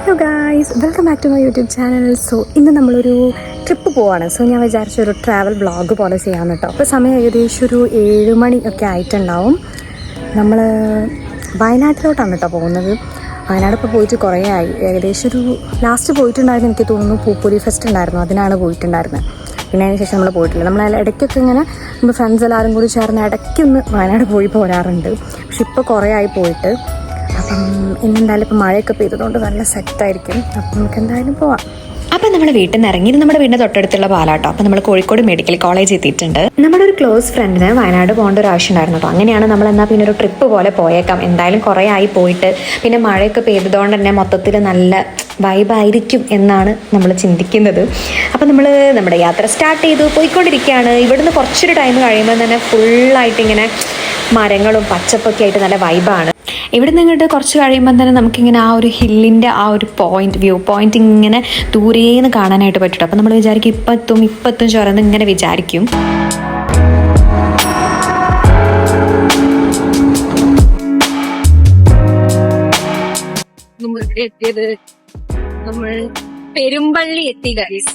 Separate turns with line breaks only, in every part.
Hello guys, welcome back to my YouTube channel. So ഇന്ന് നമ്മളൊരു trip പോവാണ്. So ഞാൻ വിചാരിച്ചൊരു ട്രാവൽ വ്ളോഗ് പോലെ ചെയ്യാമെന്ന് കേട്ടോ. അപ്പോൾ സമയം ഏകദേശം ഒരു 7 മണി ഒക്കെ ആയിട്ടുണ്ടാവും. നമ്മൾ വയനാട്ടിലോട്ടാണ് കേട്ടോ പോകുന്നത്. വയനാട് ഇപ്പോൾ പോയിട്ട് കുറേ ആയി. ഏകദേശം ഒരു ലാസ്റ്റ് പോയിട്ടുണ്ടായിരുന്നു, എനിക്ക് തോന്നുന്നു പൂപ്പൊലി ഫെസ്റ്റ് ഉണ്ടായിരുന്നു, അതിനാണ് പോയിട്ടുണ്ടായിരുന്നത്. പിന്നെ അതിന് ശേഷം നമ്മൾ പോയിട്ടില്ല. നമ്മൾ ഇടയ്ക്കൊക്കെ ഇങ്ങനെ നമ്മൾ ഫ്രണ്ട്സ് എല്ലാവരും കൂടി ചേർന്ന് ഇടയ്ക്കൊന്ന് വയനാട് പോയി പോരാറുണ്ട്. പക്ഷെ ഇപ്പോൾ കുറേ ആയി പോയിട്ട്. അപ്പം ഇന്നെന്തായാലും ഇപ്പം മഴയൊക്കെ പെയ്തതുകൊണ്ട് നല്ല സെറ്റായിരിക്കും. അപ്പം നമുക്ക് എന്തായാലും പോവാം.
അപ്പം നമ്മൾ വീട്ടിൽ നിന്ന് ഇറങ്ങി, നമ്മുടെ വീടിൻ്റെ തൊട്ടടുത്തുള്ള പാലാട്ടോ. അപ്പം നമ്മൾ കോഴിക്കോട് മെഡിക്കൽ കോളേജ് എത്തിയിട്ടുണ്ട്. നമ്മുടെ ഒരു ക്ലോസ് ഫ്രണ്ടിന് വയനാട് പോകേണ്ട ഒരു ആവശ്യം ഉണ്ടായിരുന്നു കേട്ടോ. അങ്ങനെയാണ് നമ്മൾ എന്നാൽ പിന്നെ ഒരു ട്രിപ്പ് പോലെ പോയേക്കാം, എന്തായാലും കുറേ ആയി പോയിട്ട്. പിന്നെ മഴയൊക്കെ പെയ്തതുകൊണ്ട് തന്നെ മൊത്തത്തിൽ നല്ല വൈബായിരിക്കും എന്നാണ് നമ്മൾ ചിന്തിക്കുന്നത്. അപ്പം നമ്മൾ നമ്മുടെ യാത്ര സ്റ്റാർട്ട് ചെയ്തു പോയിക്കൊണ്ടിരിക്കുകയാണ്. ഇവിടുന്ന് കുറച്ചൊരു ടൈം കഴിയുമ്പോൾ തന്നെ ഫുള്ളായിട്ട് ഇങ്ങനെ മരങ്ങളും പച്ചപ്പൊക്കെ ആയിട്ട് നല്ല വൈബാണ്. ഇവിടെ നിന്നിട്ട് കുറച്ച് കഴിയുമ്പോൾ തന്നെ നമുക്കിങ്ങനെ ആ ഒരു ഹില്ലിൻ്റെ ആ ഒരു വ്യൂ പോയിന്റ് ഇങ്ങനെ ദൂരേന്ന് കാണാനായിട്ട് പറ്റും. അപ്പം നമ്മൾ വിചാരിക്കും ഇപ്പത്തും ചുരന്ന് ഇങ്ങനെ വിചാരിക്കും.
നമ്മൾ പെരുമ്പള്ളി എത്തി ഗൈസ്.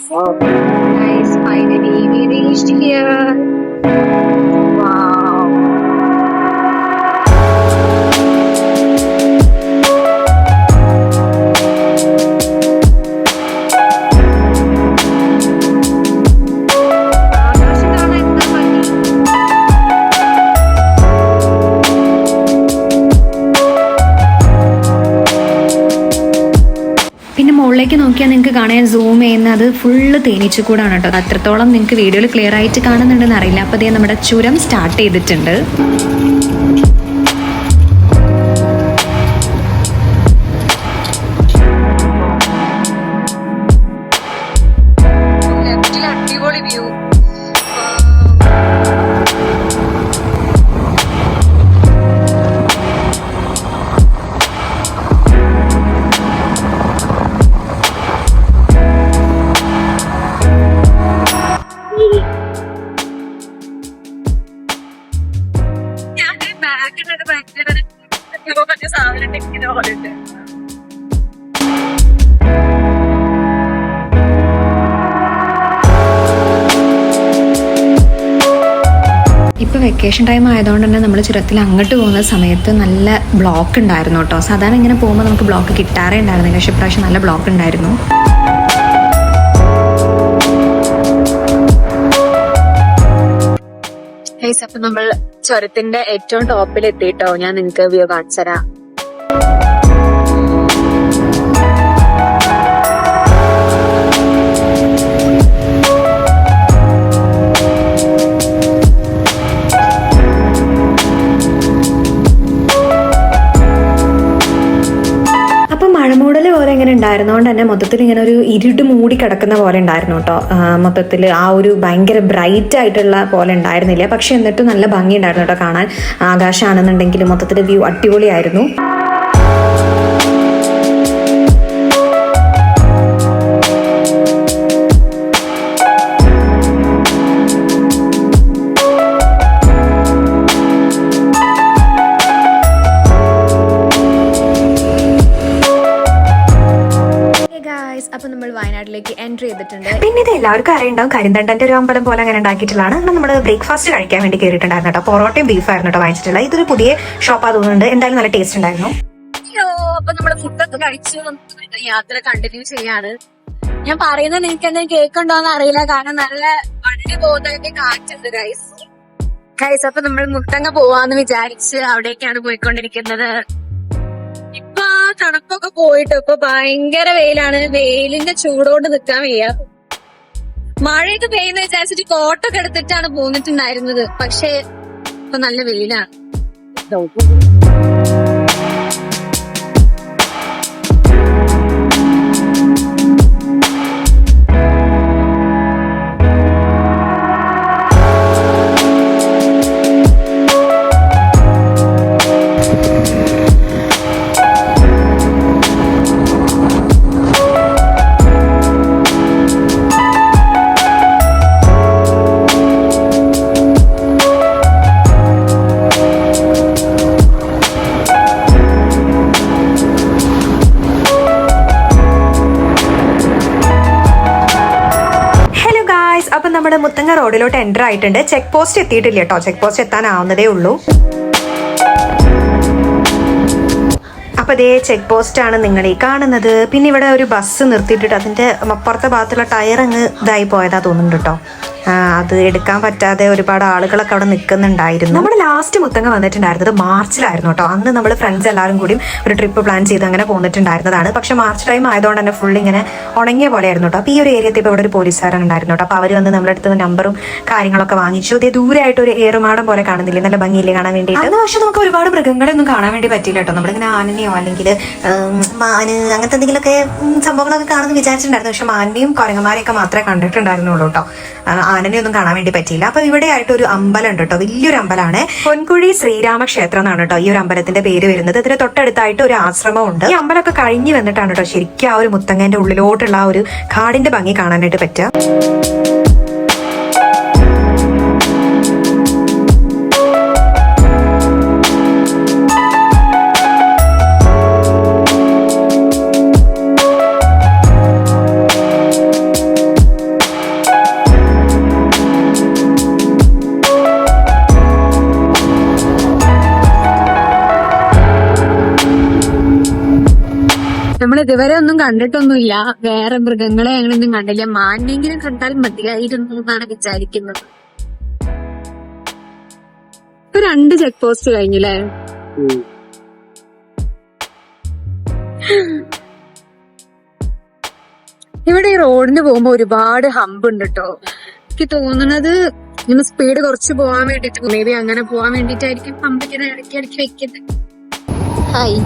പിന്നെ മുകളിലേക്ക് നോക്കിയാൽ നിങ്ങൾക്ക് കാണാൻ സൂം ചെയ്യുന്നത് ഫുള്ള് തേനീച്ചക്കൂടാണ് കേട്ടോ. അത്രത്തോളം നിങ്ങൾക്ക് വീഡിയോയിൽ ക്ലിയർ ആയിട്ട് കാണുന്നുണ്ടെന്ന് അറിയില്ല. അപ്പോൾ അതേ നമ്മുടെ ചുരം സ്റ്റാർട്ട് ചെയ്തിട്ടുണ്ട്.
അടിപൊളി വ്യൂ.
ഇപ്പോൾ വെക്കേഷൻ ടൈം ആയതുകൊണ്ട് തന്നെ നമ്മൾ ചുരത്തിൽ അങ്ങോട്ട് പോകുന്ന സമയത്ത് നല്ല ബ്ലോക്ക് ഉണ്ടായിരുന്നു കേട്ടോ. സാധാരണ ഇങ്ങനെ പോകുമ്പോൾ നമുക്ക് ബ്ലോക്ക് കിട്ടാറേ ഉണ്ടായിരുന്നില്ല, പക്ഷേ ഇപ്രാവശ്യം നല്ല ബ്ലോക്ക് ഉണ്ടായിരുന്നു.
അപ്പൊ നമ്മൾ ചുരത്തിന്റെ ഏറ്റവും ടോപ്പിൽ എത്തിയിട്ടോ. ഞാൻ നിങ്ങൾക്ക് വ്യൂ കാണിച്ചു തരാം.
മഴമൂടൽ പോലെ ഇങ്ങനെ ഉണ്ടായിരുന്നതുകൊണ്ട് തന്നെ മൊത്തത്തിൽ ഇങ്ങനെ ഒരു ഇരുട്ട് മൂടി കിടക്കുന്ന പോലെ ഉണ്ടായിരുന്നു കേട്ടോ. മൊത്തത്തിൽ ആ ഒരു ഭയങ്കര ബ്രൈറ്റ് ആയിട്ടുള്ള പോലെ ഉണ്ടായിരുന്നില്ല, പക്ഷെ എന്നിട്ടും നല്ല ഭംഗി ഉണ്ടായിരുന്നു കേട്ടോ കാണാൻ. ആകാശമാണെന്നുണ്ടെങ്കിൽ മൊത്തത്തിൽ വ്യൂ അടിപൊളിയായിരുന്നു.
അപ്പോൾ നമ്മൾ വയനാട്ടിലേക്ക് എൻട്രി ചെയ്തിട്ടുണ്ട്.
പിന്നെ ഇത് എല്ലാവർക്കും അറിയുണ്ടാവും, കരിന്തണ്ടന്റെ ഒരു അമ്പലം പോലെ അങ്ങനെ ഉണ്ടാക്കിയിട്ടുള്ളതാണ്. നമ്മൾ ബ്രേക്ക്ഫാസ്റ്റ് കഴിക്കാൻ വേണ്ടി കയറിയിട്ടുണ്ടായിരുന്നു കേട്ടോ. പൊറോട്ടയും ബീഫായിരുന്നു കേട്ടോ വാങ്ങിച്ചിട്ടുള്ളത്. ഇതൊരു പുതിയ ഷോപ്പാ തോന്നുന്നുണ്ട്. എന്തായാലും നല്ല ടേസ്റ്റ് ഉണ്ടായിരുന്നു.
അപ്പൊ നമ്മള് ഫുഡൊക്കെ കഴിച്ചു യാത്ര കണ്ടിന്യൂ ചെയ്യാണ്. ഞാൻ പറയുന്നത് നിങ്ങൾക്ക് എന്തെങ്കിലും കേൾക്കുണ്ടോന്ന് അറിയില്ല, കാരണം നല്ല വണ്ടി പോകുന്നതൊക്കെ കാറ്റുണ്ട് ഗൈസ്. അപ്പൊ നമ്മൾ മുത്തങ്ങ പോവാന്ന് വിചാരിച്ച് അവിടേക്കാണ് പോയിക്കൊണ്ടിരിക്കുന്നത്. ഇപ്പൊ തണുപ്പൊക്കെ പോയിട്ട് ഇപ്പൊ ഭയങ്കര വെയിലാണ്. വെയിലിന്റെ ചൂടോണ്ട് നിക്കാൻ വയ്യ. മഴയൊക്കെ പെയ്യുന്ന വിചാരിച്ചിട്ട് കോട്ടൊക്കെ എടുത്തിട്ടാണ് പോന്നിട്ടുണ്ടായിരുന്നത്, പക്ഷെ ഇപ്പൊ നല്ല വെയിലാണ്.
നമ്മൾ മുത്തങ്ങ റോഡിലോട്ട് എൻ്റർ ആയിട്ടുണ്ട്. ചെക്ക് പോസ്റ്റ് എത്തിയിട്ടില്ല കേട്ടോ, ചെക്ക് പോസ്റ്റ് എത്താനാവുന്നതേ ഉള്ളൂ. അപ്പോൾ ഇതേ ചെക്ക് പോസ്റ്റാണ് നിങ്ങൾ ഈ കാണുന്നത്. പിന്നെ ഇവിടെ ഒരു ബസ് നിർത്തിയിട്ടിട്ട് അതിൻ്റെ അപ്പുറത്തെ ഭാഗത്തുള്ള ടയർ അങ്ങ് ഇതായി പോയതാ തോന്നുന്നുണ്ട് കേട്ടോ. അത് എടുക്കാൻ പറ്റാതെ ഒരുപാട് ആളുകളൊക്കെ അവിടെ നിൽക്കുന്നുണ്ടായിരുന്നു. നമ്മൾ ലാസ്റ്റ് മുത്തങ്ങ വന്നിട്ടുണ്ടായിരുന്നത് മാർച്ചിലായിരുന്നു കേട്ടോ. അന്ന് നമ്മൾ ഫ്രണ്ട്സ് എല്ലാവരും കൂടി ഒരു ട്രിപ്പ് പ്ലാൻ ചെയ്ത് അങ്ങനെ പോന്നിട്ടുണ്ടായിരുന്നതാണ്. പക്ഷെ മാർച്ച് ടൈം ആയതുകൊണ്ട് തന്നെ ഫുൾ ഇങ്ങനെ ഉണങ്ങിയ പോലെ ആയിരുന്നു കേട്ടോ. അപ്പോൾ ഈ ഒരു ഏരിയത്തിൽ ഇപ്പോൾ ഇവിടെ ഒരു പോലീസുകാരൻ ഉണ്ടായിരുന്നു കേട്ടോ. അപ്പോൾ അവർ വന്ന് നമ്മുടെ അടുത്ത് നമ്പറും കാര്യങ്ങളൊക്കെ വാങ്ങിച്ചു. അതേ ദൂരമായിട്ട് ഒരു ഏറുമാടം പോലെ കാണുന്നില്ലേ, നല്ല ഭംഗിയില്ലേ കാണാൻ വേണ്ടിയിട്ട്. അന്ന് പക്ഷെ നമുക്ക് ഒരുപാട് മൃഗങ്ങളൊന്നും കാണാൻ വേണ്ടി പറ്റില്ല കേട്ടോ. നമ്മളിങ്ങനെ ആനനെയോ അല്ലെങ്കിൽ മാന് അങ്ങനത്തെ എന്തെങ്കിലുമൊക്കെ സംഭവങ്ങളൊക്കെ കാണുമെന്ന് വിചാരിച്ചിട്ടുണ്ടായിരുന്നു. പക്ഷെ മാനിനെയും കുരങ്ങന്മാരെയൊക്കെ മാത്രമേ കണ്ടിട്ടുണ്ടായിരുന്നുള്ളൂ കേട്ടോ. ആനനെയൊന്നും കാണാൻ വേണ്ടി പറ്റിയില്ല. അപ്പൊ ഇവിടെ ആയിട്ട് ഒരു അമ്പലം ഉണ്ട് കേട്ടോ, വലിയൊരു അമ്പലമാണ്. പൊൻകുഴി ശ്രീരാമക്ഷേത്രം എന്നാണ് കേട്ടോ ഈ ഒരു അമ്പലത്തിന്റെ പേര് വരുന്നത്. ഇതിന് തൊട്ടടുത്തായിട്ട് ഒരു ആശ്രമം ഉണ്ട്. ഈ അമ്പലമൊക്കെ കഴിഞ്ഞു വന്നിട്ടാണ് കേട്ടോ ശരിക്കും ആ ഒരു മുത്തങ്ങന്റെ ഉള്ളിലോട്ടുള്ള ആ ഒരു കാടിന്റെ ഭംഗി കാണാനായിട്ട് പറ്റുക.
നമ്മൾ ഇതുവരെ ഒന്നും കണ്ടിട്ടൊന്നുമില്ല, വേറെ മൃഗങ്ങളെ അങ്ങനെയൊന്നും കണ്ടില്ല. മാനിനെങ്കിലും കണ്ടാൽ മതിയായിരുന്നു എന്നാണ് വിചാരിക്കുന്നത്. ഇപ്പൊ 2 ചെക്ക് പോസ്റ്റ് കഴിഞ്ഞില്ലേ? ഇവിടെ ഈ റോഡിന് പോകുമ്പോ ഒരുപാട് ഹമ്പ് ഉണ്ട് കേട്ടോ. എനിക്ക് തോന്നുന്നത് ഇങ്ങനെ സ്പീഡ് കുറച്ച് പോകാൻ വേണ്ടിട്ട്, മേ ബി അങ്ങനെ പോകാൻ വേണ്ടിട്ടായിരിക്കും ഹമ്പ് ഇങ്ങനെ ഇടയ്ക്ക് ഇടയ്ക്ക് വെക്കുന്നത്. ഹായ്,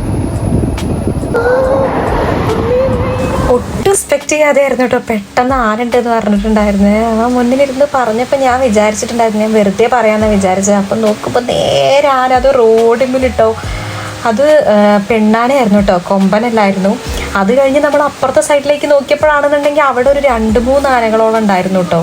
ഒട്ടും എക്സ്പെക്ട് ചെയ്യാതെയായിരുന്നു കേട്ടോ പെട്ടെന്ന് ആനണ്ടെന്ന് പറഞ്ഞിട്ടുണ്ടായിരുന്നേ. ആ മുന്നിലിരുന്ന് പറഞ്ഞപ്പോൾ ഞാൻ വിചാരിച്ചിട്ടുണ്ടായിരുന്നു ഞാൻ വെറുതെ പറയാമെന്നാണ് വിചാരിച്ചത്. അപ്പം നോക്കുമ്പോൾ നേരെ ആന അത് റോഡിമിലിട്ടോ. അത് പെണ്ണാനയായിരുന്നു കേട്ടോ, കൊമ്പനല്ലായിരുന്നു. അത് കഴിഞ്ഞ് നമ്മൾ അപ്പുറത്തെ സൈഡിലേക്ക് നോക്കിയപ്പോഴാണെന്നുണ്ടെങ്കിൽ അവിടെ ഒരു 2-3 ആനകളോളം ഉണ്ടായിരുന്നു കേട്ടോ.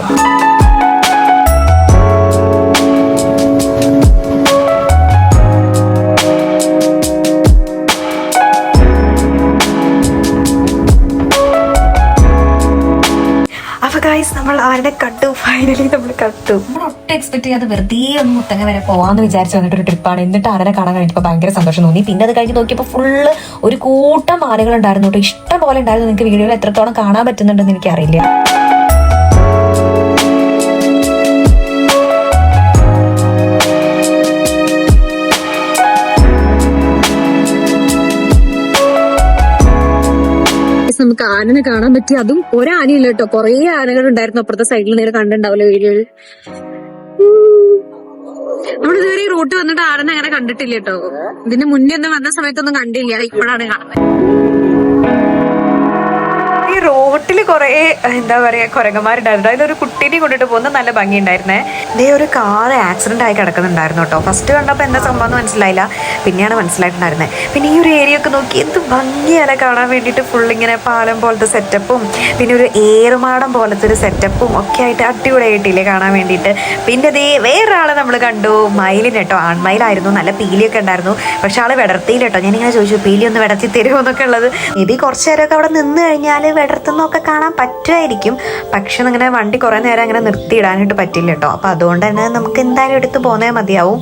നമ്മൾ ആരുടെ കട്ടു, ഫൈനലി നമ്മൾ കട്ടു. നമ്മൾ ഒട്ടും എക്സ്പെക്ട് ചെയ്യാതെ വെറുതെ ഒന്ന് മുത്തങ്ങ വരെ പോവാന്ന് വിചാരിച്ചു വന്നിട്ടൊരു ട്രിപ്പാണ്. എന്നിട്ട് ആനനെ കാണാൻ കഴിഞ്ഞപ്പോൾ ഭയങ്കര സന്തോഷം തോന്നി. പിന്നെ അത് കഴിഞ്ഞ് നോക്കിയപ്പോൾ ഫുള്ള് ഒരു കൂട്ടം ആനകൾ ഉണ്ടായിരുന്നു കേട്ടോ, ഇഷ്ടം പോലെ ഉണ്ടായിരുന്നു. നിങ്ങൾക്ക് വീഡിയോയിൽ എത്രത്തോളം കാണാൻ പറ്റുന്നുണ്ടെന്ന് എനിക്കറിയില്ല.
നമുക്ക് ആനനെ കാണാൻ പറ്റി. അതും ഒരാനയില്ല കേട്ടോ, കൊറേ ആനകൾ ഉണ്ടായിരുന്നു അപ്പുറത്തെ സൈഡിൽ. നേരെ കണ്ടിട്ടുണ്ടാവില്ല വീഡിയോയിൽ. നമ്മൾ ഇതുവരെ ഈ റൂട്ട് വന്നിട്ട് ആനനെ അങ്ങനെ കണ്ടിട്ടില്ല കേട്ടോ. ഇതിന് മുന്നേ ഒന്നും വന്ന സമയത്തൊന്നും കണ്ടില്ല, ഇപ്പോഴാണ് കാണുന്നത്.
ഈ റോട്ടിൽ കുറെ എന്താ പറയാ കുരങ്ങന്മാരുണ്ടായിരുന്നു. അതിലൊരു കുട്ടീനെ കൊണ്ടിട്ട് പോകുന്ന നല്ല ഭംഗി ഉണ്ടായിരുന്നേ. ഇതേ ഒരു കാർ ആക്സിഡന്റ് ആയി കിടക്കുന്നുണ്ടായിരുന്നു കേട്ടോ. ഫസ്റ്റ് കണ്ടപ്പോൾ എന്താ സംഭവം എന്ന് മനസ്സിലായില്ല, പിന്നെയാണ് മനസ്സിലായിട്ടുണ്ടായിരുന്നത്. പിന്നെ ഈ ഒരു ഏരിയ ഒക്കെ നോക്കി എന്ത് ഭംഗിയല്ല കാണാൻ വേണ്ടിയിട്ട്. ഫുള്ളിങ്ങനെ പാലം പോലത്തെ സെറ്റപ്പും പിന്നെ ഒരു ഏറുമാടം പോലത്തെ ഒരു സെറ്റപ്പും ഒക്കെ ആയിട്ട് അടിപൊളിയായിട്ടില്ലേ കാണാൻ വേണ്ടിയിട്ട്. പിന്നെ ഇതേ വേറൊരാളെ നമ്മൾ കണ്ടു, മയിലിന് കേട്ടോ. ആൺമയിലായിരുന്നു, നല്ല പീലിയൊക്കെ ഉണ്ടായിരുന്നു. പക്ഷെ ആള് വിടർത്തിയില്ല കേട്ടോ. ഞാനിങ്ങനെ ചോദിച്ചു പീലി ഒന്ന് വിടർത്തി തരുമോ എന്നൊക്കെ ഉള്ളത്. ഇത് കുറച്ചു നേരമൊക്കെ അവിടെ നിന്ന് കഴിഞ്ഞാൽ വിടർത്തുന്നൊക്കെ കാണാൻ പറ്റുമായിരിക്കും. പക്ഷെ ഇങ്ങനെ വണ്ടി കുറെ നേരം അങ്ങനെ നിർത്തിയിടാനായിട്ട് പറ്റില്ല കേട്ടോ. അപ്പൊ അതുകൊണ്ട് തന്നെ നമുക്ക് എന്തായാലും എടുത്ത് പോന്നേ മതിയാവും.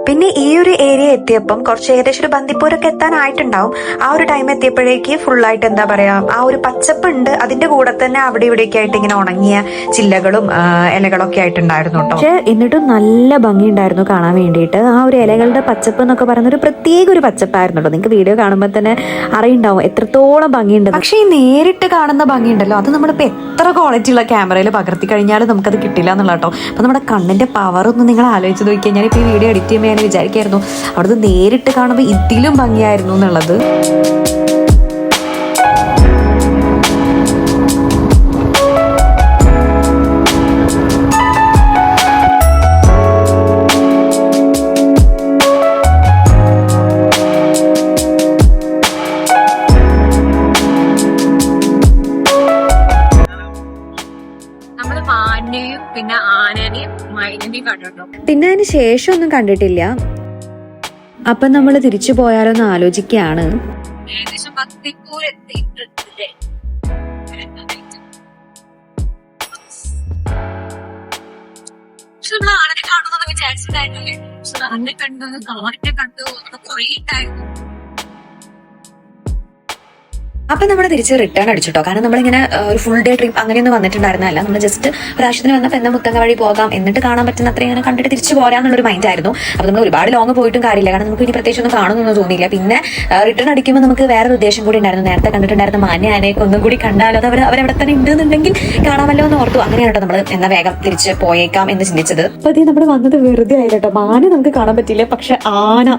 പിന്നെ ഈ ഒരു ഏരിയ എത്തിയപ്പം കുറച്ച് ഏകദേശം ഒരു ബന്ദിപ്പൂരൊക്കെ എത്താനായിട്ടുണ്ടാവും. ആ ഒരു ടൈം എത്തിയപ്പോഴേക്ക് ഫുള്ളായിട്ട് എന്താ പറയാ ആ ഒരു പച്ചപ്പുണ്ട്. അതിന്റെ കൂടെ തന്നെ അവിടെ ഇവിടെയൊക്കെ ആയിട്ട് ഇങ്ങനെ ഉണങ്ങിയ ചില്ലകളും ഇലകളൊക്കെ ആയിട്ടുണ്ടായിരുന്നു കേട്ടോ. പക്ഷെ എന്നിട്ടും നല്ല ഭംഗി ഉണ്ടായിരുന്നു കാണാൻ വേണ്ടിയിട്ട്. ആ ഒരു ഇലകളുടെ പച്ചപ്പ് എന്നൊക്കെ പറയുന്ന ഒരു പ്രത്യേക ഒരു പച്ചപ്പായിരുന്നു കേട്ടോ. നിങ്ങൾക്ക് വീഡിയോ കാണുമ്പോൾ തന്നെ അറിയുണ്ടാവും എത്രത്തോളം ഭംഗിയുണ്ട്. പക്ഷെ ഈ നേരിട്ട് കാണുന്ന ഭംഗി ഉണ്ടല്ലോ, അത് നമ്മളിപ്പോൾ എത്ര ക്വാളിറ്റി ഉള്ള ക്യാമറയിൽ പകർത്തി കഴിഞ്ഞാലും നമുക്കത് കിട്ടില്ല എന്നുള്ള കേട്ടോ. അപ്പൊ നമ്മുടെ കണ്ണിന്റെ പവർ ഒന്ന് നിങ്ങൾ ആലോചിച്ച് നോക്കി കഴിഞ്ഞാൽ ഇപ്പോൾ ഈ വീഡിയോ എഡിറ്റ് ചെയ്യുമ്പോൾ ഞാൻ വിചാരിക്കായിരുന്നു അവിടുന്ന് നേരിട്ട് കാണുമ്പോൾ ഇതിലും ഭംഗിയായിരുന്നു എന്നുള്ളത്.
നമ്മള് മാനിനെയും പിന്നെ ആനനെയും മയിലിനെയും കണ്ടിട്ടുണ്ടോ?
പിന്നെ അതിന് ശേഷം ഒന്നും കണ്ടിട്ടില്ല. അപ്പൊ നമ്മൾ തിരിച്ചു പോയാലോന്ന് ആലോചിക്കുകയാണ്.
ഏകദേശം ബന്ദിപ്പൂർ എത്തിയിട്ടുണ്ട്. സാറിനെ കണ്ടു, കാറിനെ കണ്ടു, കുറേ ടൈം.
അപ്പൊ നമ്മൾ തിരിച്ച് റിട്ടേൺ അടിച്ചിട്ടോ. കാരണം നമ്മളിങ്ങനെ ഒരു ഫുൾ ഡേ ട്രിപ്പ് അങ്ങനെയൊന്നും വന്നിട്ടുണ്ടായിരുന്നല്ല. നമ്മൾ ജസ്റ്റ് ഒരാവശ്യത്തിന് വന്നപ്പോൾ എന്താ മുത്തങ്ങ വഴി പോകാം, എന്നിട്ട് കാണാൻ പറ്റുന്ന അത്രയും ഇങ്ങനെ കണ്ടിട്ട് തിരിച്ചു പോരാന്നുള്ളൊരു മൈൻഡ് ആയിരുന്നു. അപ്പൊ നമ്മൾ ഒരുപാട് ലോങ് പോയിട്ടും കാര്യമില്ല, കാരണം നമുക്ക് ഇനി പ്രത്യേകിച്ച് ഒന്നും കാണുന്നൊന്നും തോന്നിയില്ല. പിന്നെ റിട്ടേൺ അടിക്കുമ്പോൾ നമുക്ക് വേറൊരു ഉദ്ദേശം കൂടി ഉണ്ടായിരുന്നു. നേരത്തെ കണ്ടിട്ടുണ്ടായിരുന്ന മാന്യ ആനയൊക്കെ ഒന്നും കൂടി കണ്ടാലോ, അത് അവരവിടെ തന്നെ ഉണ്ടെന്നുണ്ടെങ്കിൽ കാണാമല്ലോ എന്ന് ഓർത്തു. അങ്ങനെയാണ് നമ്മൾ എന്നാ വേഗം തിരിച്ച് പോയേക്കാം എന്ന് ചിന്തിച്ചത്. അപ്പൊ അതേ നമ്മൾ വന്നത് വെറുതെ ആയില്ല കേട്ടോ. മാന നമുക്ക് കാണാൻ പറ്റില്ല, പക്ഷെ ആന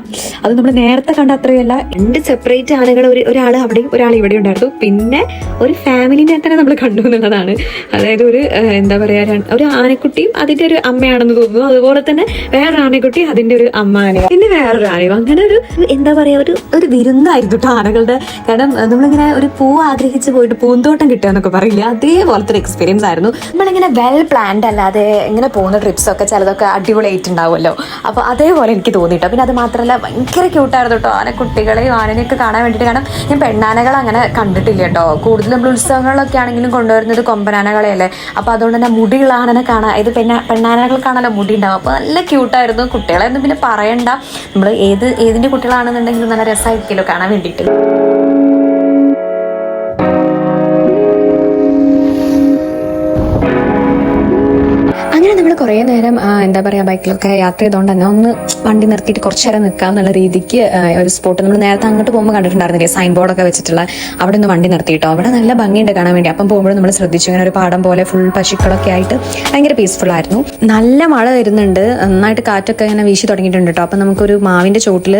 അത് നമ്മൾ നേരത്തെ കണ്ട അത്രയല്ല. 2 സെപ്പറേറ്റ് ആനകൾ, ഒരാൾ അവിടെയും ഒരാൾ ഇവിടെ ഉണ്ടായിരുന്നു. പിന്നെ ഒരു ഫാമിലിനെ തന്നെ നമ്മൾ കണ്ടു എന്നുള്ളതാണ്. അതായത് ഒരു എന്താ പറയാ, ഒരു ആനക്കുട്ടിയും അതിന്റെ ഒരു അമ്മയാണെന്ന് തോന്നുന്നു. അതുപോലെ തന്നെ വേറൊരു ആനക്കുട്ടി അതിന്റെ ഒരു അമ്മ ആനയാണ്, പിന്നെ വേറൊരു ആനയും. അങ്ങനെ ഒരു എന്താ പറയാ, ഒരു വിരുന്നായിരുന്നു കേട്ടോ ആനകളുടെ. കാരണം നമ്മളിങ്ങനെ ഒരു പൂ ആഗ്രഹിച്ച് പോയിട്ട് പൂന്തോട്ടം കിട്ടുക എന്നൊക്കെ പറയില്ല, അതേപോലത്തെ ഒരു എക്സ്പീരിയൻസ് ആയിരുന്നു. നമ്മളിങ്ങനെ വെൽ പ്ലാൻഡ് അല്ലാതെ ഇങ്ങനെ പോകുന്ന ട്രിപ്സ് ഒക്കെ ചിലതൊക്കെ അടിപൊളിയായിട്ടുണ്ടാവുമല്ലോ. അപ്പൊ അതേപോലെ എനിക്ക് തോന്നിട്ടോ. പിന്നെ അത് മാത്രമല്ല ഭയങ്കര ക്യൂട്ടായിരുന്നു കേട്ടോ ആനക്കുട്ടികളെയും ആനനെയൊക്കെ കാണാൻ വേണ്ടിയിട്ട്. കാരണം ഞാൻ പെണ്ണാനകൾ അങ്ങനെ കണ്ടിട്ടില്ല കേട്ടോ. കൂടുതലും നമ്മൾ ഉത്സവങ്ങളിലൊക്കെ ആണെങ്കിലും കൊണ്ടുവരുന്നത് കൊമ്പനാനകളെയല്ലേ. അപ്പൊ അതുകൊണ്ട് തന്നെ മുടിയുള്ള ആനനെ കാണാൻ, ഇത് പെണ്ണാനകൾക്കാണല്ലോ മുടി ഉണ്ടാവും. അപ്പൊ നല്ല ക്യൂട്ടായിരുന്നു. കുട്ടികളെയൊന്നും പിന്നെ പറയണ്ട, നമ്മൾ ഏതിന്റെ കുട്ടികളാണെന്നുണ്ടെങ്കിലും നല്ല രസമായിരിക്കുമല്ലോ കാണാൻ വേണ്ടിയിട്ട്. അങ്ങനെ നമ്മൾ കുറേ നേരം എന്താ പറയുക ബൈക്കിലൊക്കെ യാത്ര ചെയ്തുകൊണ്ട് തന്നെ ഒന്ന് വണ്ടി നിർത്തിയിട്ട് കുറച്ച് നേരം നിൽക്കാം എന്നുള്ള രീതിക്ക് ഒരു സ്പോട്ട് നമ്മൾ നേരത്തെ അങ്ങോട്ട് പോകുമ്പോൾ കണ്ടിട്ടുണ്ടായിരുന്നില്ലേ, സൈൻ ബോർഡൊക്കെ വെച്ചിട്ടുള്ള, അവിടെ ഒന്ന് വണ്ടി നിർത്തിയിട്ടോ. അവിടെ നല്ല ഭംഗിയുണ്ട് കാണാൻ വേണ്ടി. അപ്പം പോകുമ്പോഴും നമ്മൾ ശ്രദ്ധിച്ചു, ഇങ്ങനെ ഒരു പാടം പോലെ ഫുൾ പശുക്കളൊക്കെ ആയിട്ട് ഭയങ്കര പീസ്ഫുൾ ആയിരുന്നു. നല്ല മഴ വരുന്നുണ്ട്, നന്നായിട്ട് കാറ്റൊക്കെ ഇങ്ങനെ വീശി തുടങ്ങിയിട്ടുണ്ട് കേട്ടോ. അപ്പം നമുക്കൊരു മാവിന്റെ ചോട്ടിൽ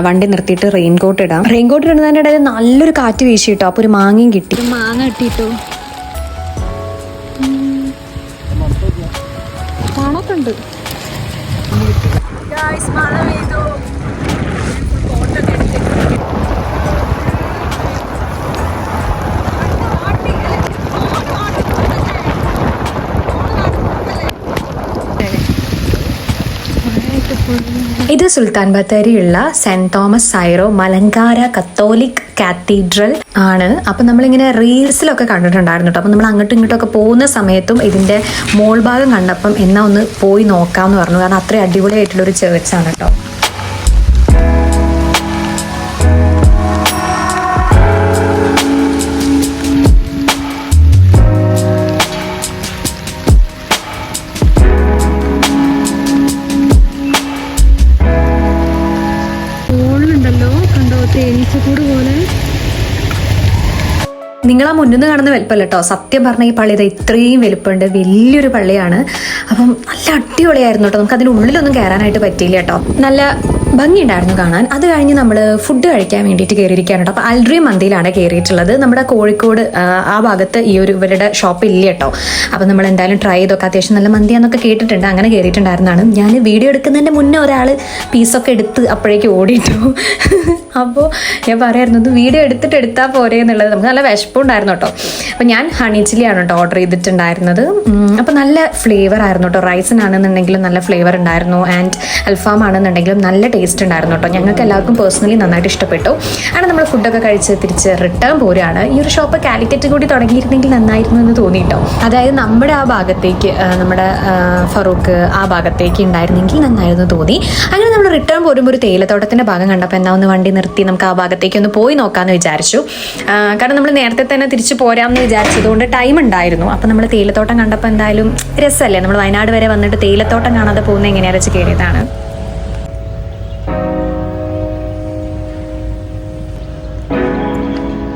വണ്ടി നിർത്തിയിട്ട് റെയിൻകോട്ട് ഇടാം. റെയിൻകോട്ട് ഇടുന്നതിൻ്റെ ഇടയിൽ നല്ലൊരു കാറ്റ് വീശി കിട്ടോ. അപ്പോൾ ഒരു മാങ്ങയും കിട്ടി.
മാങ്ങ കിട്ടിട്ടോ, കാണാത്തുണ്ട്. മഴ പെയ്തു.
ഇത് സുൽത്താൻ ബത്തേരിയുള്ള സെന്റ് തോമസ് സൈറോ മലങ്കാര കത്തോലിക് കാത്തീഡ്രൽ ആണ്. അപ്പം നമ്മളിങ്ങനെ റീൽസിലൊക്കെ കണ്ടിട്ടുണ്ടായിരുന്നു കേട്ടോ. അപ്പം നമ്മൾ അങ്ങോട്ടും ഇങ്ങോട്ടൊക്കെ പോകുന്ന സമയത്തും ഇതിൻ്റെ മോൾഭാഗം കണ്ടപ്പം എന്നാ ഒന്ന് പോയി നോക്കാമെന്ന് പറഞ്ഞു. കാരണം അത്രയും അടിപൊളിയായിട്ടുള്ളൊരു ചേർച്ചാണ് കേട്ടോ. നിങ്ങൾ ആ മുന്നിൽ നിന്ന് കാണുന്ന വലുപ്പമല്ല കേട്ടോ, സത്യം പറഞ്ഞ ഈ പള്ളി ഇത്രയും വലുപ്പമുണ്ട്, വലിയൊരു പള്ളിയാണ്. അപ്പം നല്ല അടിപൊളിയായിരുന്നു കേട്ടോ. നമുക്ക് അതിൻ്റെ ഉള്ളിലൊന്നും കയറാനായിട്ട് പറ്റിയില്ല കേട്ടോ. നല്ല ഭംഗിയുണ്ടായിരുന്നു കാണാൻ. അത് കഴിഞ്ഞ് നമ്മൾ ഫുഡ് കഴിക്കാൻ വേണ്ടിയിട്ട് കയറിയിരിക്കുകയാണ് കേട്ടോ. അപ്പോൾ അൽഡ്രീം മന്തിയിലാണ് കയറിയിട്ടുള്ളത്. നമ്മുടെ കോഴിക്കോട് ആ ഭാഗത്ത് ഈ ഒരു ഇവരുടെ ഷോപ്പ് ഇല്ല കേട്ടോ. അപ്പോൾ നമ്മൾ എന്തായാലും ട്രൈ ചെയ്തൊക്കെ, അത്യാവശ്യം നല്ല മന്തിയാന്നൊക്കെ കേട്ടിട്ടുണ്ട്. അങ്ങനെ കയറിയിട്ടുണ്ടായിരുന്നതാണ്. ഞാൻ വീഡിയോ എടുക്കുന്നതിൻ്റെ മുന്നേ ഒരാൾ പീസൊക്കെ എടുത്ത് അപ്പോഴേക്ക് ഓടിയിട്ടു. അപ്പോൾ ഞാൻ പറയായിരുന്നത് വീഡിയോ എടുത്താൽ പോരെ എന്നുള്ളത്. നമുക്ക് നല്ല വിശപ്പുണ്ടായിരുന്നു കേട്ടോ. അപ്പോൾ ഞാൻ ഹണി ചില്ലിയാണ് കേട്ടോ ഓർഡർ ചെയ്തിട്ടുണ്ടായിരുന്നത്. അപ്പോൾ നല്ല ഫ്ലേവർ ആയിരുന്നു കേട്ടോ. റൈസിനാണെന്നുണ്ടെങ്കിലും നല്ല ഫ്ലേവർ ഉണ്ടായിരുന്നു, ആൻഡ് അൽഫാം ആണെന്നുണ്ടെങ്കിലും നല്ല ടേസ്റ്റ് ഉണ്ടായിരുന്നു കേട്ടോ. ഞങ്ങൾക്ക് എല്ലാവർക്കും പേഴ്സണലി നന്നായിട്ട് ഇഷ്ടപ്പെട്ടു. അങ്ങനെ നമ്മൾ ഫുഡൊക്കെ കഴിച്ച് തിരിച്ച് റിട്ടേൺ പോരുകയാണ്. ഈ ഒരു ഷോപ്പ് കാലിക്കറ്റ് കൂടി തുടങ്ങിയിരുന്നെങ്കിൽ നന്നായിരുന്നു എന്ന് തോന്നിയിട്ടോ. അതായത് നമ്മുടെ ആ ഭാഗത്തേക്ക്, നമ്മുടെ ഫറൂഖ് ആ ഭാഗത്തേക്ക് ഉണ്ടായിരുന്നെങ്കിൽ നന്നായിരുന്നു തോന്നി. അങ്ങനെ നമ്മൾ റിട്ടേൺ പോരുമ്പോൾ ഒരു തേയിലത്തോട്ടത്തിൻ്റെ ഭാഗം കണ്ടപ്പോൾ എന്നാ ഒന്ന് വണ്ടി നിർത്തി നമുക്ക് ആ ഭാഗത്തേക്ക് ഒന്ന് പോയി നോക്കാമെന്ന് വിചാരിച്ചു. കാരണം നമ്മൾ നേരത്തെ തന്നെ തിരിച്ച് പോരാമെന്ന് വിചാരിച്ചതുകൊണ്ട് ടൈം ഉണ്ടായിരുന്നു. അപ്പം നമ്മൾ തേയിലത്തോട്ടം കണ്ടപ്പോൾ എന്തായാലും രസമല്ലേ, നമ്മൾ വയനാട് വരെ വന്നിട്ട് തേയിലത്തോട്ടം കാണാതെ പോകുന്നത് എങ്ങനെയാണെന്ന് വെച്ച് കയറിയതാണ്.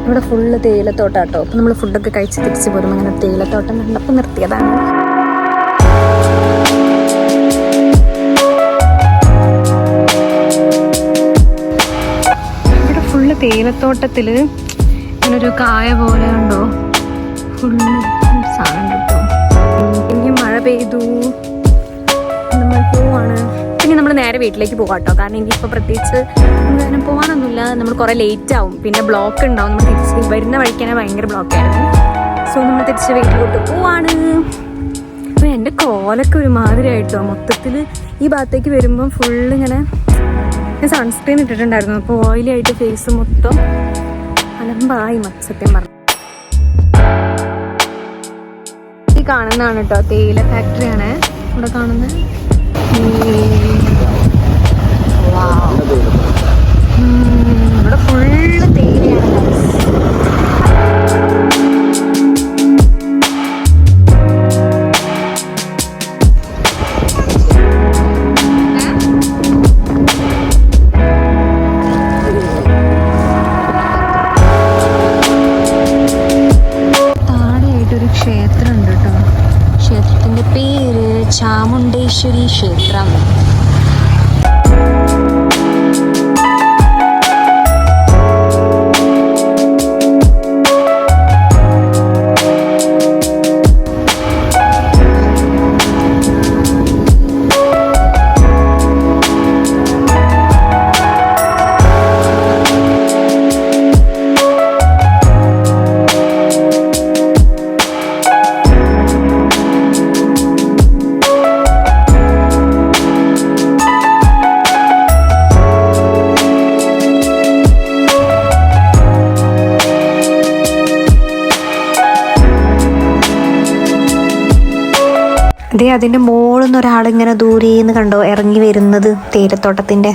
ഇവിടെ ഫുള്ള് തേയിലത്തോട്ടാട്ടോ. അപ്പം നമ്മൾ ഫുഡൊക്കെ കഴിച്ച് തിരിച്ച് പോരുമ്പോൾ അങ്ങനെ തേയിലത്തോട്ടം കണ്ടപ്പോൾ നിർത്തിയതാണ്. ഇവിടെ ഫുള്ള് തേയിലത്തോട്ടത്തിൽ ഇങ്ങനൊരു കായ പോലെ ഉണ്ടോ, ഫുള്ള് സാധനം കിട്ടും. പിന്നെ മഴ പെയ്തു, നമ്മൾ പോവാണ്. പിന്നെ നമ്മൾ നേരെ വീട്ടിലേക്ക് പോകാം കേട്ടോ. കാരണം ഇനിയിപ്പോൾ പ്രത്യേകിച്ച് അങ്ങനെ പോകാനൊന്നുമില്ല. നമ്മൾ കുറേ ലേറ്റ് ആവും, പിന്നെ ബ്ലോക്ക് ഉണ്ടാവും. നമ്മൾ തിരിച്ച് വരുന്ന വഴിക്കാനെ ഭയങ്കര ബ്ലോക്കായിരുന്നു. സോ നമ്മൾ തിരിച്ച് വീട്ടിലോട്ട് പോവാണ്. അപ്പോൾ എൻ്റെ കോലൊക്കെ ഒരുമാതിരി ആയിട്ടോ. മൊത്തത്തിൽ ഈ ഭാഗത്തേക്ക് വരുമ്പം ഫുള്ളിങ്ങനെ ഞാൻ സൺസ്ക്രീൻ ഇട്ടിട്ടുണ്ടായിരുന്നു. അപ്പോൾ ഓയിലി ആയിട്ട് ഫേസ് മൊത്തം അലമ്പായി സത്യം പറഞ്ഞു. ഈ കാണുന്നതാണ് കേട്ടോ തേയില ഫാക്ടറിയാണ് ഇവിടെ കാണുന്നത്. ഇവിടെ ഫുള്ള് തേയിലയാണ്. താഴെയായിട്ടൊരു ക്ഷേത്രം ഉണ്ട് കേട്ടോ. ക്ഷേത്രത്തിന്റെ പേര് ചാമുണ്ടേശ്വരി ക്ഷേത്രം.
അതേ അതിൻ്റെ മുകളിൽ നിന്ന് ഒരാളിങ്ങനെ ദൂരേന്ന് കണ്ടോ ഇറങ്ങി വരുന്നത് തേയിലത്തോട്ടത്തിൻ്റെ.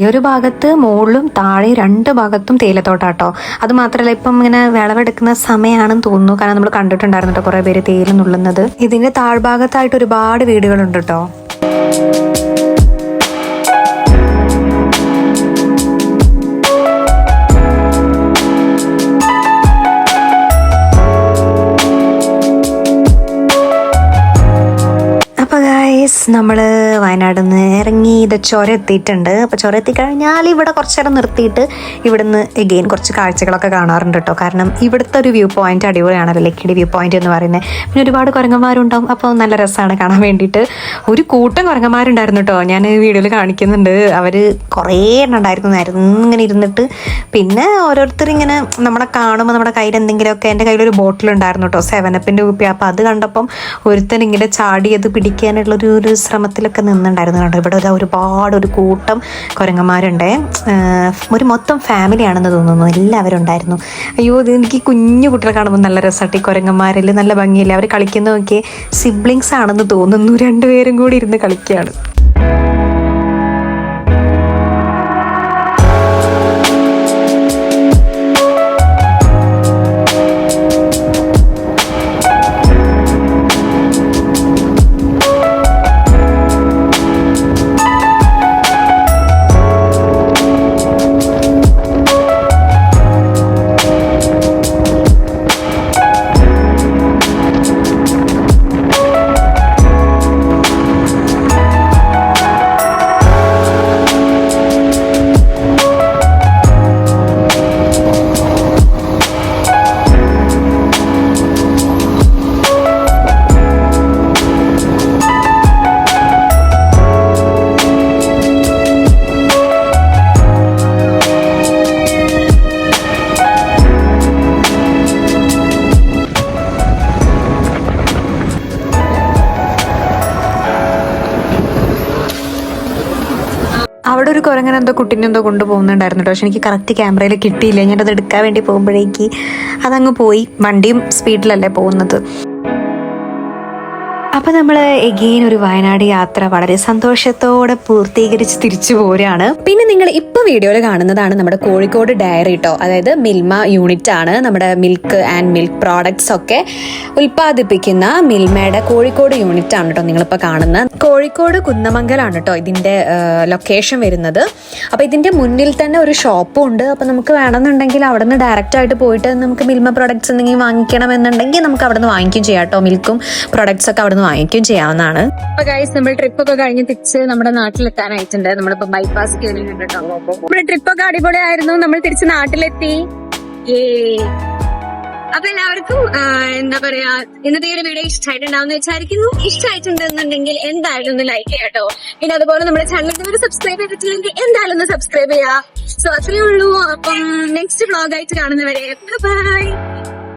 ഈ ഒരു ഭാഗത്ത് മുകളിലും താഴെ 2 ഭാഗത്തും തേയിലത്തോട്ടാട്ടോ. അത് മാത്രമല്ല ഇപ്പം ഇങ്ങനെ വിളവെടുക്കുന്ന സമയമാണെന്ന് തോന്നുന്നു. കാരണം നമ്മൾ കണ്ടിട്ടുണ്ടായിരുന്നു കേട്ടോ കുറേ പേര് തേയില നുള്ളുന്നത്. ഇതിന്റെ താഴ്ഭാഗത്തായിട്ട് ഒരുപാട് വീടുകളുണ്ട് കേട്ടോ. നമ്മൾ വയനാട് നിന്ന് ഇറങ്ങി ഇത് ചുരം എത്തിയിട്ടുണ്ട്. അപ്പോൾ ചുരം എത്തിക്കഴിഞ്ഞാൽ ഇവിടെ കുറച്ച് നേരം നിർത്തിയിട്ട് ഇവിടുന്ന് എഗെയിൻ കുറച്ച് കാഴ്ചകളൊക്കെ കാണാറുണ്ട് കേട്ടോ. കാരണം ഇവിടുത്തെ ഒരു വ്യൂ പോയിന്റ് അടിപൊളിയാണല്ലോ, ലക്കിടി വ്യൂ പോയിന്റ് എന്ന് പറയുന്നത്. പിന്നെ ഒരുപാട് കുരങ്ങന്മാരുണ്ടാവും, അപ്പോൾ നല്ല രസമാണ് കാണാൻ വേണ്ടിയിട്ട്. ഒരു കൂട്ടം കുരങ്ങന്മാരുണ്ടായിരുന്നു കേട്ടോ, ഞാൻ വീഡിയോയിൽ കാണിക്കുന്നുണ്ട്. അവർ കുറേ എണ്ണം ഉണ്ടായിരുന്നു ഇങ്ങനെ ഇരുന്നിട്ട്. പിന്നെ ഓരോരുത്തർ ഇങ്ങനെ നമ്മളെ കാണുമ്പോൾ നമ്മുടെ കയ്യിൽ എന്തെങ്കിലുമൊക്കെ, എൻ്റെ കയ്യിലൊരു ബോട്ടിലുണ്ടായിരുന്നു കേട്ടോ 7-Upൻ്റെ കുപ്പി. അപ്പോൾ അത് കണ്ടപ്പം ഒരുത്തൻ ഇങ്ങനെ ചാടിയത് പിടിക്കാനുള്ളൊരു ശ്രമത്തിലൊക്കെ നിന്നുണ്ടായിരുന്നു കേട്ടോ. ഇവിടെ ഒരു കൂട്ടം കുരങ്ങന്മാരുണ്ട്. ഒരു മൊത്തം ഫാമിലിയാണെന്ന് തോന്നുന്നു, എല്ലാവരും ഉണ്ടായിരുന്നു. അയ്യോ ഇത് എനിക്ക് കുഞ്ഞു കുട്ടികളെ കാണുമ്പോൾ നല്ല രസമായിട്ട്. ഈ കുരങ്ങന്മാരിൽ നല്ല ഭംഗിയില്ല, അവർ കളിക്കുന്ന നോക്കിയേ സിബ്ലിങ്സ് ആണെന്ന് തോന്നുന്നു. 2 പേരും കൂടി ഇരുന്ന് കളിക്കുകയാണ്. അവിടെ ഒരു കുരങ്ങനെ എന്തോ കുട്ടീനെ എന്തോ കൊണ്ടുപോകുന്നുണ്ടായിരുന്നു കേട്ടോ. പക്ഷെ എനിക്ക് കറക്റ്റ് ക്യാമറയിൽ കിട്ടിയില്ല. ഞാനത് എടുക്കാൻ വേണ്ടി പോകുമ്പോഴേക്ക് അതങ്ങ് പോയി. വണ്ടിയും സ്പീഡിലല്ലേ പോകുന്നത്. അപ്പോൾ നമ്മൾ എഗെയിൻ ഒരു വയനാട് യാത്ര വളരെ സന്തോഷത്തോടെ പൂർത്തീകരിച്ച് തിരിച്ചു പോരാണ്. പിന്നെ നിങ്ങൾ ഇപ്പോൾ വീഡിയോയിൽ കാണുന്നതാണ് നമ്മുടെ കോഴിക്കോട് ഡയറി കേട്ടോ. അതായത് മിൽമ യൂണിറ്റ് ആണ്. നമ്മുടെ മിൽക്ക് ആൻഡ് മിൽക്ക് പ്രോഡക്ട്സ് ഒക്കെ ഉൽപ്പാദിപ്പിക്കുന്ന മിൽമയുടെ കോഴിക്കോട് യൂണിറ്റ് ആണ് കേട്ടോ നിങ്ങളിപ്പോൾ കാണുന്നത്. കോഴിക്കോട് കുന്നമംഗലാണ് കേട്ടോ ഇതിൻ്റെ ലൊക്കേഷൻ വരുന്നത്. അപ്പോൾ ഇതിൻ്റെ മുന്നിൽ തന്നെ ഒരു ഷോപ്പും ഉണ്ട്. അപ്പോൾ നമുക്ക് വേണമെന്നുണ്ടെങ്കിൽ അവിടെ നിന്ന് ഡയറക്റ്റ് ആയിട്ട് പോയിട്ട് നമുക്ക് മിൽമ പ്രോഡക്ട്സ് എന്തെങ്കിലും വാങ്ങിക്കണം എന്നുണ്ടെങ്കിൽ നമുക്ക് അവിടെ നിന്ന് വാങ്ങിക്കും ചെയ്യാം കേട്ടോ. മിൽക്കും പ്രോഡക്ട്സ് ഒക്കെ അവിടെ നിന്ന് വാങ്ങിക്കും ചെയ്യാവുന്നതാണ്.
അപ്പൊ ഗൈസ് നമ്മൾ ട്രിപ്പ് ഒക്കെ കഴിഞ്ഞ് തിരിച്ച് നമ്മുടെ നാട്ടിലെത്താനായിട്ടുണ്ട്. നമ്മളിപ്പോ ബൈപ്പാസ് കേറിയിട്ടുണ്ട് കേട്ടോ. നമ്മുടെ ട്രിപ്പൊക്കെ അടിപൊളിയായിരുന്നു. നമ്മൾ തിരിച്ച് നാട്ടിലെത്തി. അപ്പൊ എല്ലാവർക്കും എന്താ പറയാ, ഇന്നത്തെ ഒരു വീഡിയോ ഇഷ്ടമായിട്ടുണ്ടാവുന്ന വിചാരിക്കുന്നു. ഇഷ്ടമായിട്ടുണ്ടെന്നുണ്ടെങ്കിൽ എന്തായാലും ഒന്ന് ലൈക്ക് ചെയ്യാം കേട്ടോ. പിന്നെ അതുപോലെ നമ്മുടെ ചാനൽ ഇതുവരെ സബ്സ്ക്രൈബ് ചെയ്തിട്ടില്ലെങ്കിൽ എന്തായാലും ഒന്ന് സബ്സ്ക്രൈബ് ചെയ്യാം. സോ അത്രയേ ഉള്ളൂ. അപ്പം നെക്സ്റ്റ് വ്ളോഗായിട്ട് കാണുന്നവരെ ബൈ.